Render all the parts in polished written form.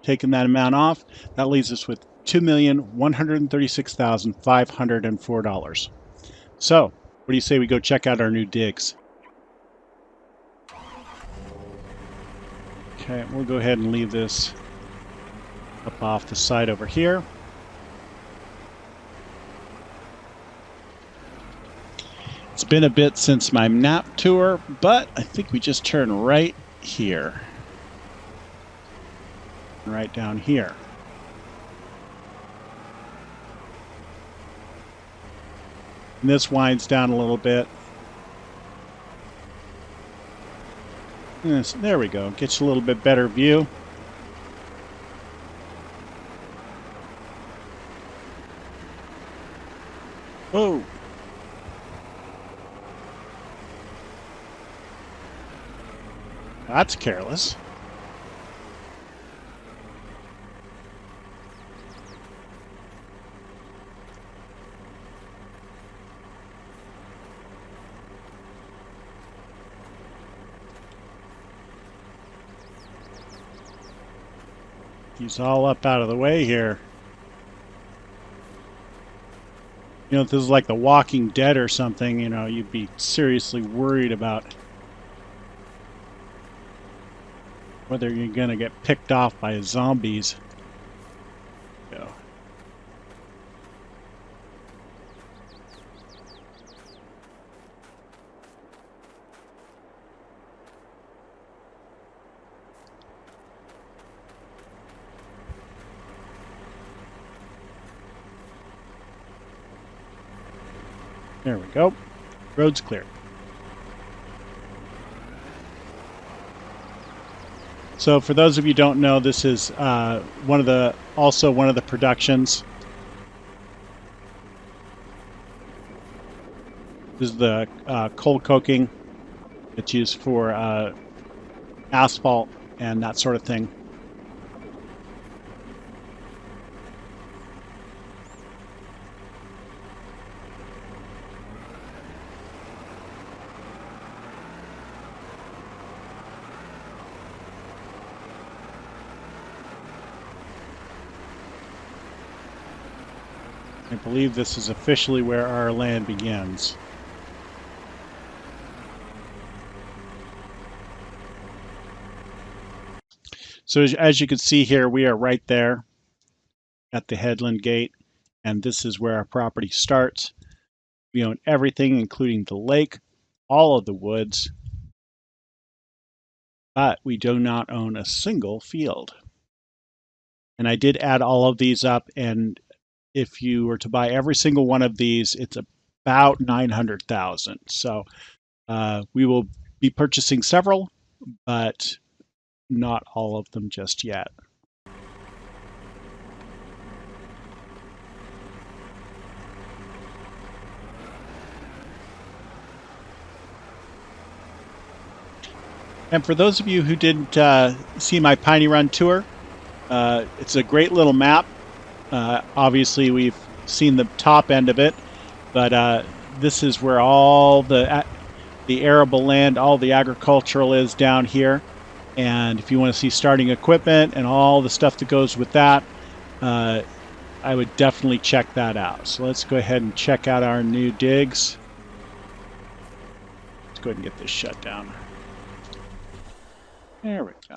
taking that amount off, that leaves us with $2,136,504. So, what do you say we go check out our new digs? Okay, we'll go ahead and leave this up off the side over here. It's been a bit since my map tour, but I think we just turn right here. Right down here. And this winds down a little bit. Yes, there we go. Gets you a little bit better view. Oh. That's careless. He's all up out of the way here. You know, if this is like The Walking Dead or something, you know, you'd be seriously worried about whether you're going to get picked off by zombies. Go. There we go. Road's clear. So for those of you who don't know, this is one of the productions. This is the coal coking that's used for asphalt and that sort of thing. I believe this is officially where our land begins. So as you can see here, we are right there at the Headland Gate, and this is where our property starts. We own everything, including the lake, all of the woods, but we do not own a single field. And I did add all of these up, and if you were to buy every single one of these, it's about 900,000. So we will be purchasing several, but not all of them just yet. And for those of you who didn't see my Piney Run tour, it's a great little map. Obviously, we've seen the top end of it, but this is where all the arable land, all the agricultural is down here. And if you want to see starting equipment and all the stuff that goes with that, I would definitely check that out. So let's go ahead and check out our new digs. Let's go ahead and get this shut down. There we go.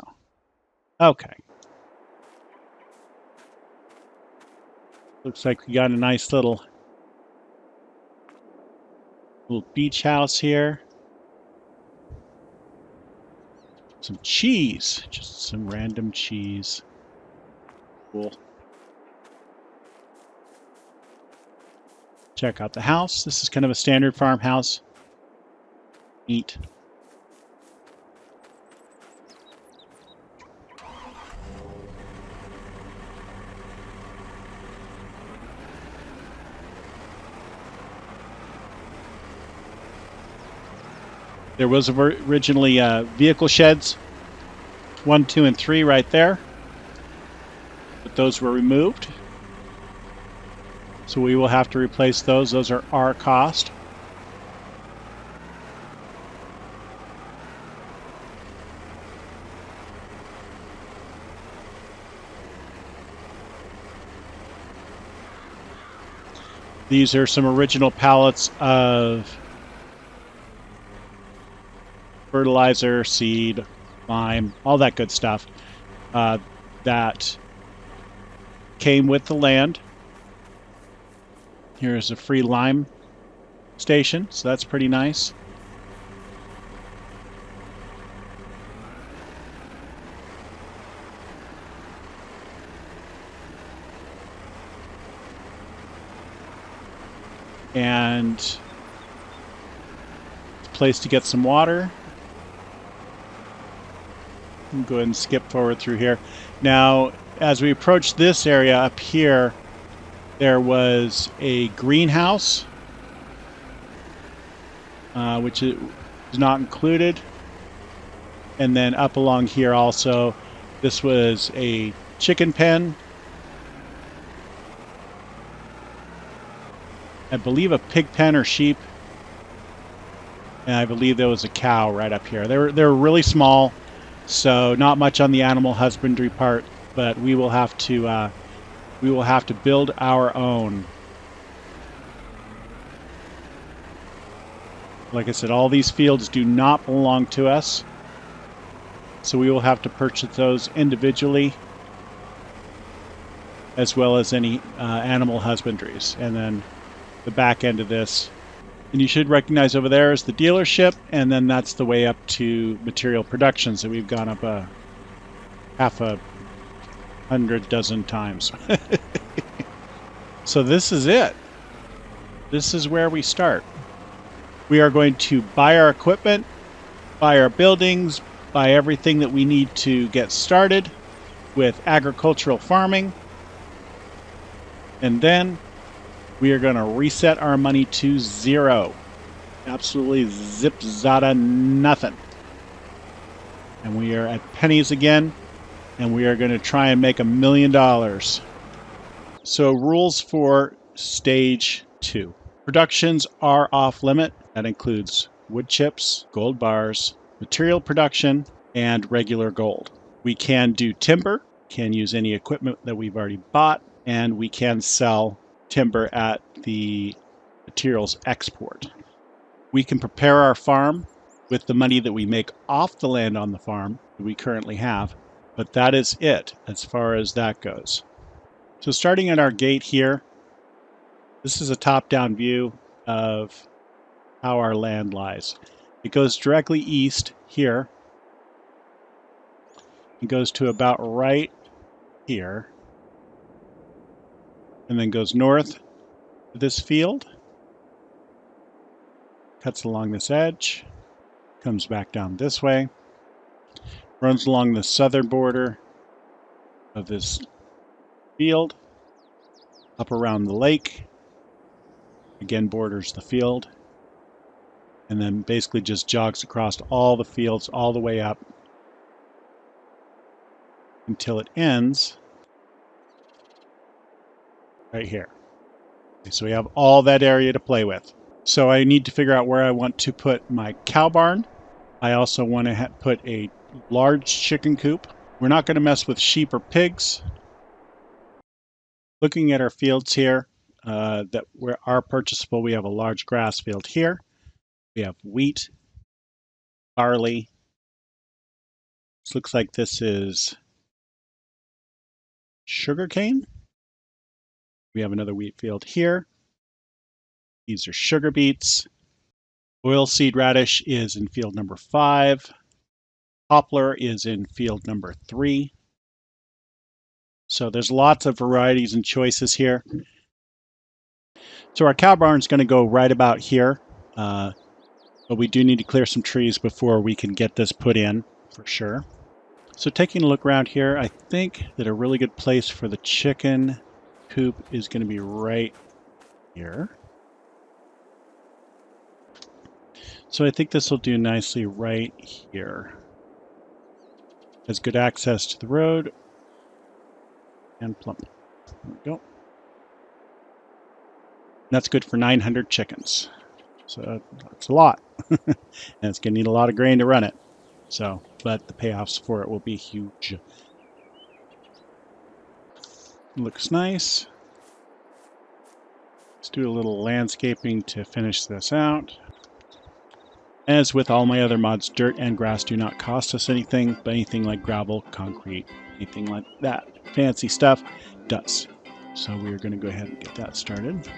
Okay. Looks like we got a nice little beach house here. Some cheese, just some random cheese. Cool. Check out the house. This is kind of a standard farmhouse. Neat. There was originally vehicle sheds, 1, 2, and 3 right there, but those were removed. So we will have to replace those. Those are our cost. These are some original pallets of fertilizer, seed, lime, all that good stuff that came with the land. Here's a free lime station, so that's pretty nice. And a place to get some water. Go ahead and skip forward through here. Now, as we approach this area up here, there was a greenhouse, which is not included. And then up along here also, this was a chicken pen. I believe a pig pen or sheep. And I believe there was a cow right up here. They were really small. So not much on the animal husbandry part, but we will have to build our own. Like I said, all these fields do not belong to us, so we will have to purchase those individually, as well as any animal husbandries. And then the back end of this. And you should recognize over there is the dealership, and then that's the way up to material production. So we've gone up a half a 100 dozen times. So this is it. This is where we start. We are going to buy our equipment, buy our buildings, buy everything that we need to get started with agricultural farming. And then we are going to reset our money to zero. Absolutely zip zada nothing. And we are at pennies again, and we are going to try and make $1 million. So rules for stage 2. Productions are off limit. That includes wood chips, gold bars, material production, and regular gold. We can do timber, can use any equipment that we've already bought, and we can sell timber at the materials export. We can prepare our farm with the money that we make off the land on the farm that we currently have, but that is it as far as that goes. So starting at our gate here, this is a top-down view of how our land lies. It goes directly east here. It goes to about right here, and then goes north to this field, cuts along this edge, comes back down this way, runs along the southern border of this field, up around the lake, again borders the field, and then basically just jogs across all the fields all the way up until it ends right here. Okay, so we have all that area to play with. So I need to figure out where I want to put my cow barn. I also want to put a large chicken coop. We're not going to mess with sheep or pigs. Looking at our fields here that are purchasable, we have a large grass field here. We have wheat, barley. This looks like this is sugarcane. We have another wheat field here. These are sugar beets. Oilseed radish is in field number 5. Poplar is in field number 3. So there's lots of varieties and choices here. So our cow barn is going to go right about here. But we do need to clear some trees before we can get this put in for sure. So taking a look around here, I think that a really good place for the chicken coop is going to be right here. So I think this will do nicely right here. Has good access to the road and plump. There we go. That's good for 900 chickens. So that's a lot. And it's going to need a lot of grain to run it. So, but the payoffs for it will be huge. Looks nice. Let's do a little landscaping to finish this out. As with all my other mods, dirt and grass do not cost us anything, but anything like gravel, concrete, anything like that fancy stuff does. So we're going to go ahead and get that started.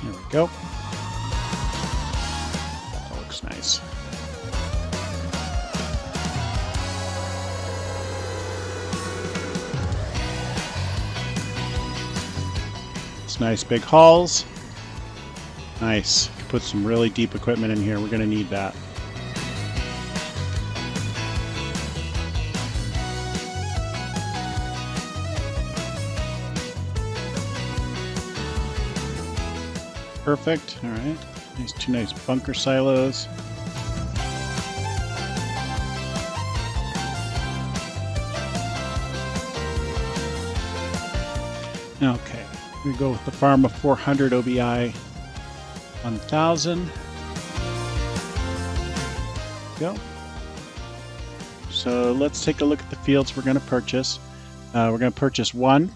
There we go. That looks nice. It's nice big halls. Nice. Put some really deep equipment in here. We're going to need that. Perfect. All right. These two nice bunker silos. Okay. We go with the farm of 400 OBI 1000. Go. So let's take a look at the fields we're going to purchase. We're going to purchase one.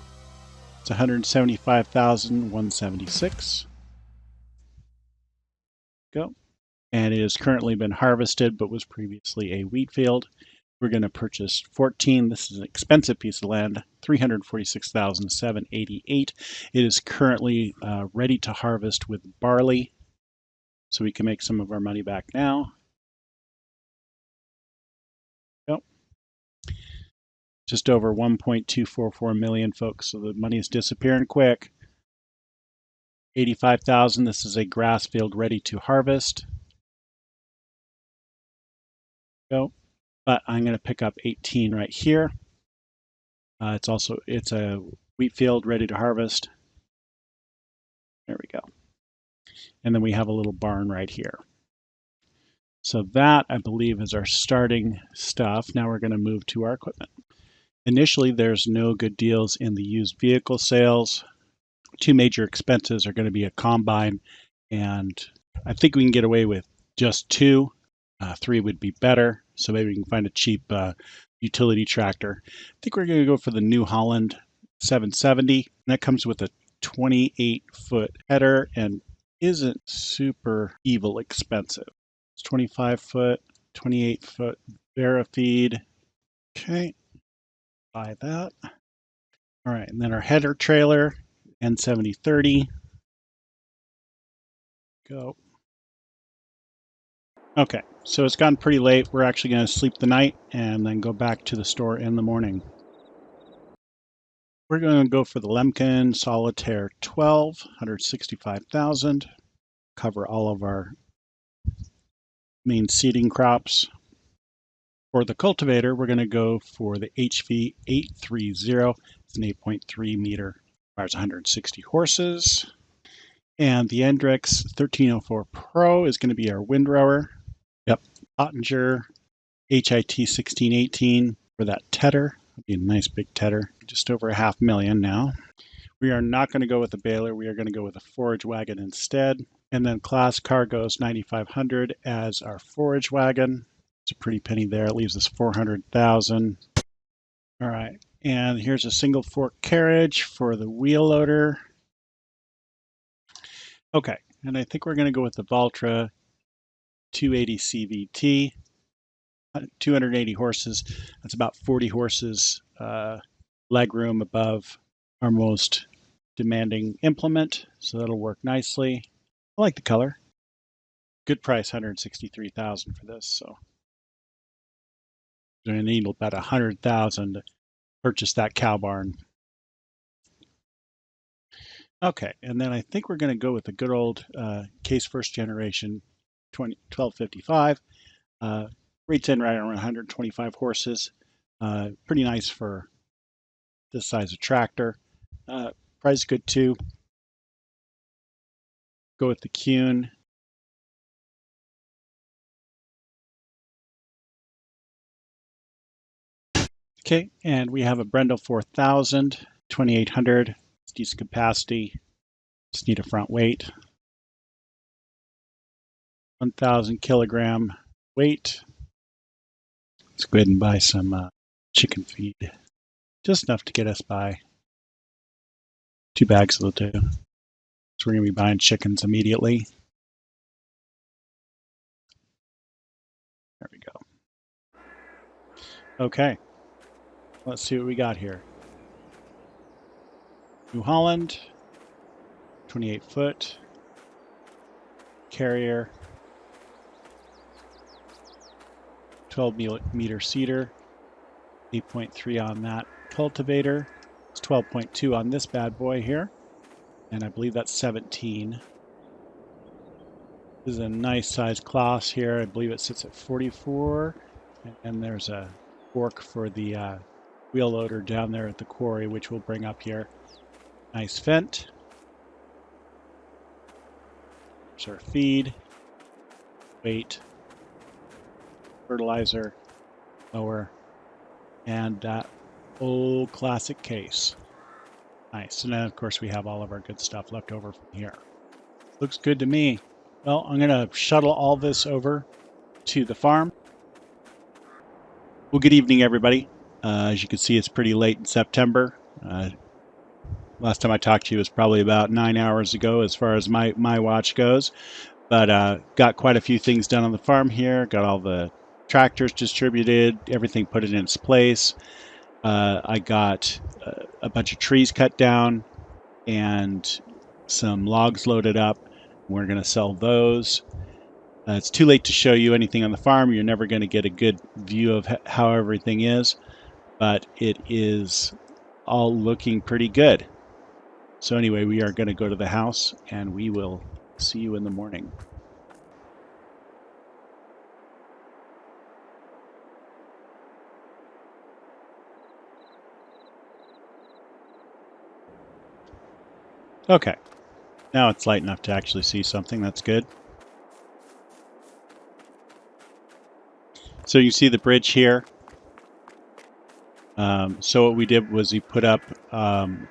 It's 175,176. Go. And it has currently been harvested but was previously a wheat field. We're going to purchase 14. This is an expensive piece of land, 346,788. It is currently ready to harvest with barley, so we can make some of our money back now. Go. Just over 1.244 million, folks, so the money is disappearing quick. 85,000. This is a grass field ready to harvest. Go. But I'm going to pick up 18 right here. It's a wheat field ready to harvest. There we go. And then we have a little barn right here. So that, I believe, is our starting stuff. Now we're going to move to our equipment. Initially, there's no good deals in the used vehicle sales. Two major expenses are going to be a combine, and I think we can get away with just two. Three would be better, so maybe we can find a cheap utility tractor. I think we're going to go for the New Holland 770. And that comes with a 28-foot header and isn't super evil expensive. It's 25-foot, 28-foot Verifeed. Okay, buy that. All right, and then our header trailer, N7030. Go. Okay, so it's gotten pretty late. We're actually going to sleep the night and then go back to the store in the morning. We're going to go for the Lemken Solitaire 12, 165,000. Cover all of our main seeding crops. For the cultivator, we're going to go for the HV 830. It's an 8.3 meter, requires 160 horses. And the Endrix 1304 Pro is going to be our windrower. Yep, Ottinger HIT 1618 for that tedder. That'd be a nice big tedder, just over $500,000 now. We are not going to go with the baler. We are going to go with a forage wagon instead. And then Class Cargo's 9500 as our forage wagon. It's a pretty penny there. It leaves us 400,000. All right, and here's a single fork carriage for the wheel loader. Okay, and I think we're going to go with the Valtra 280 CVT, 280 horses. That's about 40 horses leg room above our most demanding implement, so that'll work nicely. I like the color. Good price, 163,000 for this. So we're going to need about 100,000 to purchase that cow barn. Okay, and then I think we're going to go with the good old Case First Generation 1255. Rates in right around 125 horses. Pretty nice for this size of tractor. Price good too. Go with the Kuhn. Okay, and we have a Brendel 4000, 2800. It's decent capacity. Just need a front weight. 1,000 kilogram weight. Let's go ahead and buy some chicken feed. Just enough to get us by. 2 bags will do. So we're going to be buying chickens immediately. There we go. Okay. Let's see what we got here. New Holland. 28 foot. Carrier. 12 meter seeder. 8.3 on that cultivator. It's 12.2 on this bad boy here. And I believe that's 17. This is a nice size class here. I believe it sits at 44. And there's a fork for the wheel loader down there at the quarry, which we'll bring up here. Nice Fendt. There's our feed, weight, fertilizer, mower, and that old classic case. Nice. And then, of course, we have all of our good stuff left over from here. Looks good to me. Well, I'm going to shuttle all this over to the farm. Well, good evening, everybody. As you can see, it's pretty late in September. Last time I talked to you was probably about 9 hours ago as far as my watch goes. But got quite a few things done on the farm here. Got all the tractors distributed, everything put in its place. I got a bunch of trees cut down and some logs loaded up. We're going to sell those. It's too late to show you anything on the farm. You're never going to get a good view of how everything is, but it is all looking pretty good. So anyway, we are going to go to the house and we will see you in the morning. Okay, now it's light enough to actually see something. That's good. So you see the bridge here. So what we did was we put up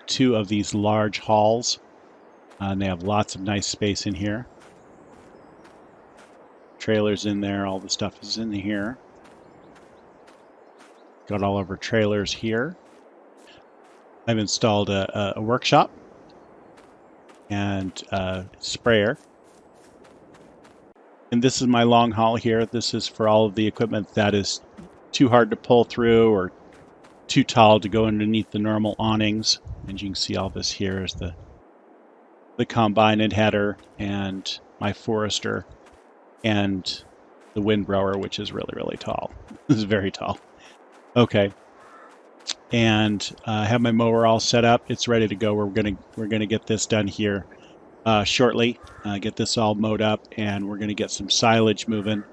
2 of these large halls, and they have lots of nice space in here. Trailers in there, all the stuff is in here. Got all of our trailers here. I've installed a workshop and a sprayer. And this is my long haul here. This is for all of the equipment that is too hard to pull through or too tall to go underneath the normal awnings. And you can see all this here is the combine and header and my Forester and the windbrower, which is really, really tall. This is very tall. Okay. And I have my mower all set up. It's ready to go. We're gonna get this done here shortly. Get this all mowed up, and we're gonna get some silage moving.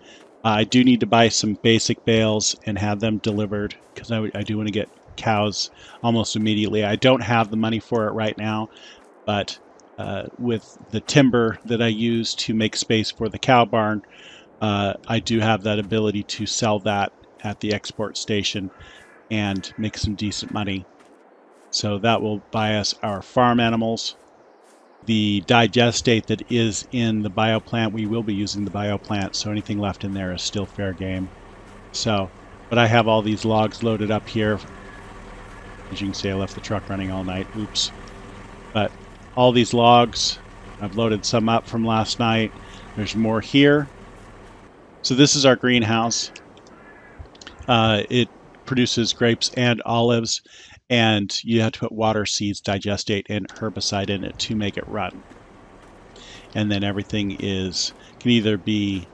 I do need to buy some basic bales and have them delivered because I do want to get cows almost immediately. I don't have the money for it right now, but with the timber that I use to make space for the cow barn, I do have that ability to sell that at the export station and make some decent money. So that will buy us our farm animals. The digestate that is in the bioplant, we will be using the bioplant, so anything left in there is still fair game. So, but I have all these logs loaded up here. As you can see, I left the truck running all night. Oops. But all these logs, I've loaded some up from last night. There's more here. So this is our greenhouse. It produces grapes and olives, and you have to put water, seeds, digestate, and herbicide in it to make it run. And then everything can either be,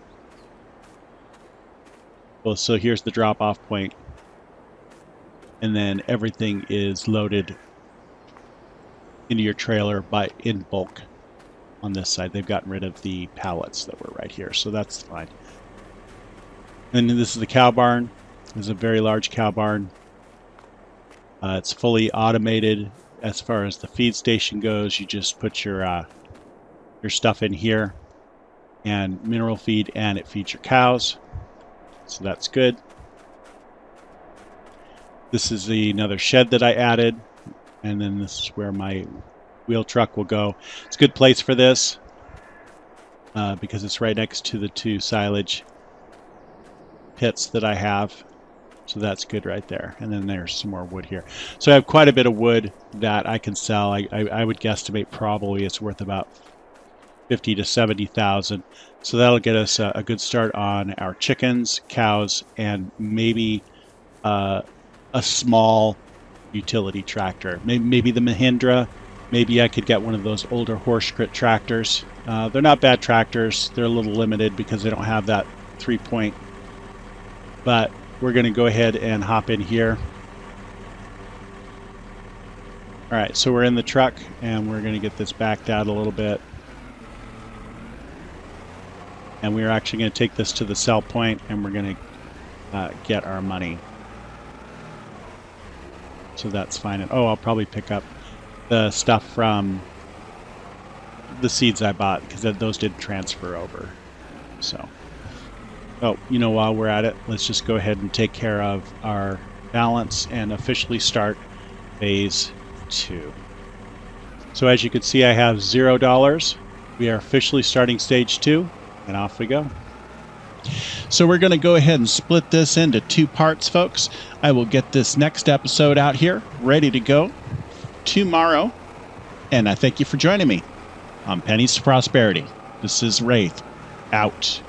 well, so here's the drop-off point, and then everything is loaded into your trailer in bulk on this side. They've gotten rid of the pallets that were right here, so that's fine. And this is the cow barn. This is a very large cow barn. It's fully automated as far as the feed station goes. You just put your stuff in here and mineral feed, and it feeds your cows. So that's good. This is another shed that I added, and then this is where my wheel truck will go. It's a good place for this because it's right next to the 2 silage pits that I have. So that's good right there. And then there's some more wood here. So I have quite a bit of wood that I can sell. I would guesstimate probably it's worth about 50 to 70,000. So that'll get us a good start on our chickens, cows, and maybe a small utility tractor. Maybe the Mahindra. Maybe I could get one of those older Horschkrit tractors. They're not bad tractors. They're a little limited because they don't have that 3-point. But we're going to go ahead and hop in here. All right, so we're in the truck, and we're going to get this backed out a little bit. And we're actually going to take this to the sell point, and we're going to get our money. So that's fine. And I'll probably pick up the stuff from the seeds I bought because those didn't transfer over. So, while we're at it, let's just go ahead and take care of our balance and officially start phase 2. So as you can see, I have $0. We are officially starting stage 2, and off we go. So we're going to go ahead and split this into 2 parts, folks. I will get this next episode out here ready to go tomorrow. And I thank you for joining me on Pennies to Prosperity. This is Wraith, out.